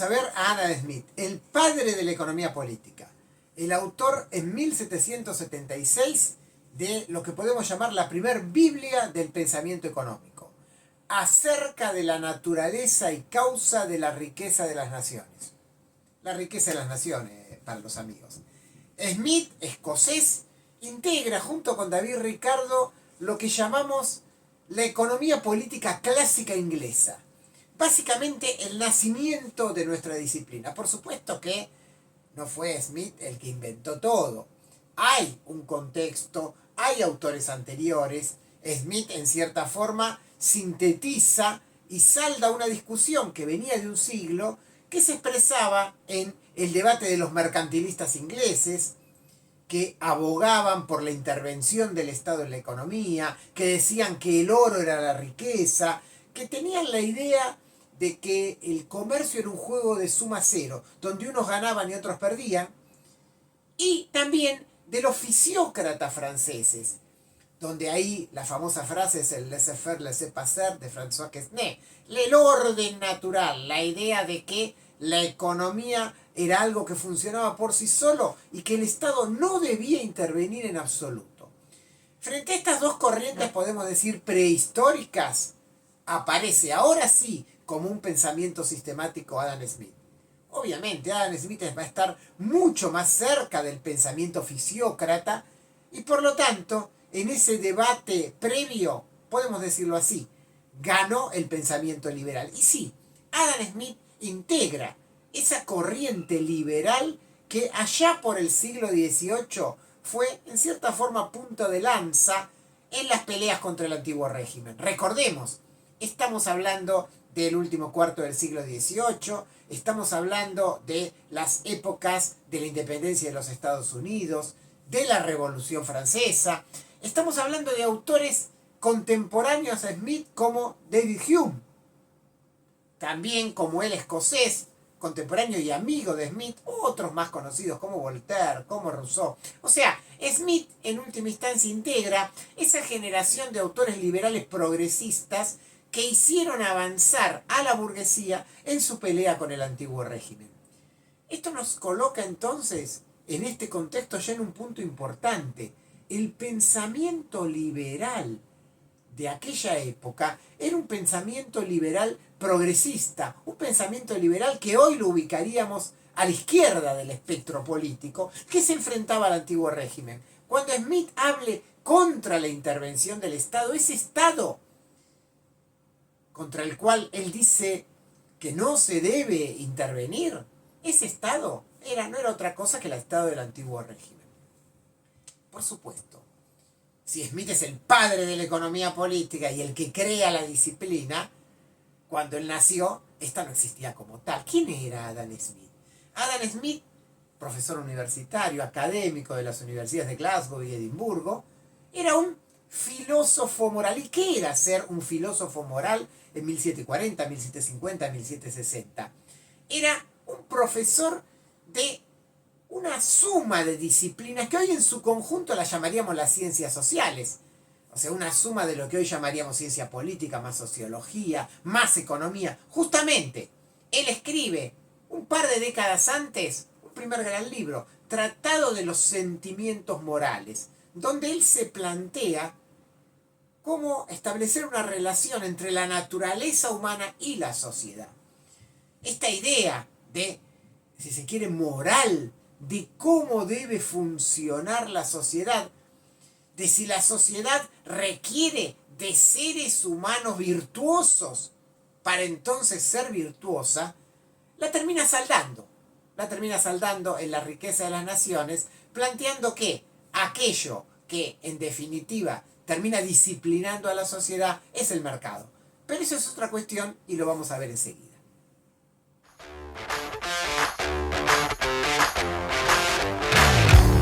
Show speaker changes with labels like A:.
A: a ver a Adam Smith, el padre de la economía política, el autor en 1776 de lo que podemos llamar la primer Biblia del pensamiento económico, acerca de la naturaleza y causa de la riqueza de las naciones. La riqueza de las naciones, para los amigos. Smith, escocés, integra junto con David Ricardo lo que llamamos la economía política clásica inglesa. Básicamente el nacimiento de nuestra disciplina. Por supuesto que no fue Smith el que inventó todo. Hay un contexto, hay autores anteriores. Smith en cierta forma sintetiza y salda una discusión que venía de un siglo que se expresaba en el debate de los mercantilistas ingleses, que abogaban por la intervención del Estado en la economía, que decían que el oro era la riqueza, que tenían la idea de que el comercio era un juego de suma cero, donde unos ganaban y otros perdían, y también de los fisiócratas franceses, donde ahí la famosa frase es el laissez-faire, laissez-passer de François Quesnay, el orden natural, la idea de que la economía era algo que funcionaba por sí solo y que el Estado no debía intervenir en absoluto. Frente a estas dos corrientes, podemos decir prehistóricas, aparece ahora sí como un pensamiento sistemático Adam Smith. Obviamente Adam Smith va a estar mucho más cerca del pensamiento fisiócrata y por lo tanto en ese debate previo, podemos decirlo así, ganó el pensamiento liberal. Y sí, Adam Smith integra esa corriente liberal que allá por el siglo XVIII fue en cierta forma punta de lanza en las peleas contra el antiguo régimen. Recordemos, estamos hablando del último cuarto del siglo XVIII, estamos hablando de las épocas de la independencia de los Estados Unidos, de la Revolución Francesa, estamos hablando de autores contemporáneos a Smith como David Hume, también como el escocés, contemporáneo y amigo de Smith, otros más conocidos como Voltaire, como Rousseau. O sea, Smith en última instancia integra esa generación de autores liberales progresistas que hicieron avanzar a la burguesía en su pelea con el antiguo régimen. Esto nos coloca entonces en este contexto ya en un punto importante. El pensamiento liberal de aquella época era un pensamiento liberal progresista, un pensamiento liberal que hoy lo ubicaríamos a la izquierda del espectro político, que se enfrentaba al antiguo régimen. Cuando Smith hable contra la intervención del Estado, ese Estado contra el cual él dice que no se debe intervenir, ese Estado no era otra cosa que el Estado del antiguo régimen. Por supuesto, si Smith es el padre de la economía política y el que crea la disciplina, cuando él nació, esta no existía como tal. ¿Quién era Adam Smith? Adam Smith, profesor universitario, académico de las universidades de Glasgow y Edimburgo, era un filósofo moral. ¿Y qué era ser un filósofo moral en 1740, 1750, 1760? Era un profesor de una suma de disciplinas que hoy en su conjunto las llamaríamos las ciencias sociales. O sea, una suma de lo que hoy llamaríamos ciencia política, más sociología, más economía. Justamente, él escribe un par de décadas antes un primer gran libro, Tratado de los Sentimientos Morales, donde él se plantea cómo establecer una relación entre la naturaleza humana y la sociedad. Esta idea de, si se quiere, moral, de cómo debe funcionar la sociedad, de si la sociedad requiere de seres humanos virtuosos para entonces ser virtuosa, la termina saldando en La riqueza de las naciones, planteando que aquello que en definitiva termina disciplinando a la sociedad es el mercado. Pero eso es otra cuestión y lo vamos a ver enseguida.